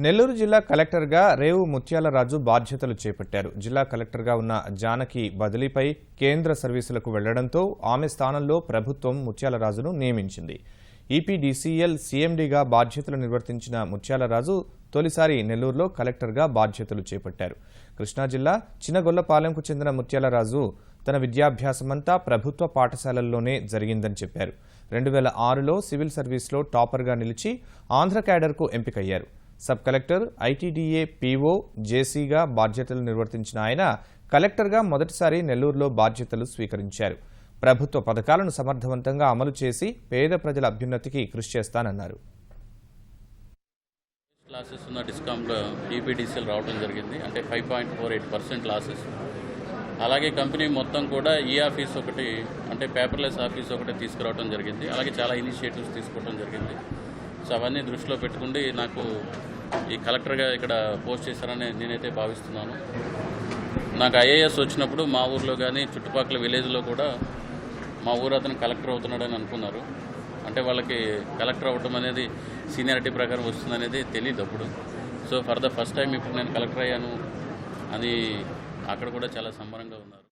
నెల్లూరు జిల్లా కలెక్టర్గా రేవు ముత్యాలరాజు బాధ్యతలు చేపట్టారు. జిల్లా కలెక్టర్గా ఉన్న జానకి బదిలీపై కేంద్ర సర్వీసులకు వెళ్లడంతో ఆమె స్థానంలో ప్రభుత్వం ముత్యాలరాజును నియమించింది. ఈపీడీసీఎల్ సీఎండీగా బాధ్యతలు నిర్వర్తించిన ముత్యాలరాజు తొలిసారి నెల్లూరులో కలెక్టర్గా బాధ్యతలు చేపట్టారు. కృష్ణా జిల్లా చినగొల్లపాలెంకు చెందిన ముత్యాలరాజు తన విద్యాభ్యాసమంతా ప్రభుత్వ పాఠశాలల్లోనే జరిగిందని చెప్పారు. 2006లో సివిల్ సర్వీస్లో టాపర్గా నిలిచి ఆంధ్ర క్యాడర్కు ఎంపికయ్యారు. సబ్ కలెక్టర్, ఐటీడీఏ పీఓ, జేసీగా బాధ్యతలు నిర్వర్తించిన ఆయన కలెక్టర్గా మొదటిసారి నెల్లూరులో బాధ్యతలు స్వీకరించారు. ప్రభుత్వ పథకాలను సమర్థవంతంగా అమలు చేసి పేద ప్రజల అభ్యున్నతికి కృషి చేస్తానన్నారు. లాసెస్ ఉన్న డిస్కామ్లో ఈపీడీసీఎల్ రావడం జరిగింది. అంటే 5.48% లాసెస్. అలాగే కంపెనీ మొత్తం కూడా ఈ ఆఫీస్ ఒకటి, అంటే పేపర్లెస్ ఆఫీస్ ఒకటి తీసుకురావడం జరిగింది. అలాగే చాలా ఇనిషియేటివ్స్ తీసుకోవడం జరిగింది. సో అవన్నీ దృష్టిలో పెట్టుకుండి నాకు ఈ కలెక్టర్గా ఇక్కడ పోస్ట్ చేశారని నేనైతే భావిస్తున్నాను. నాకు ఐఏఎస్ వచ్చినప్పుడు మా ఊర్లో కానీ చుట్టుపక్కల విలేజ్లో కూడా మా ఊరు అతను కలెక్టర్ అవుతున్నాడని అనుకున్నారు. అంటే వాళ్ళకి కలెక్టర్ అవ్వడం అనేది సీనియారిటీ ప్రకారం వస్తుందనేది తెలియదు అప్పుడు. So for the first time ఇప్పుడు నేను కలెక్టర్ అయ్యాను అని అక్కడ కూడా చాలా సంబరంగా ఉన్నారు.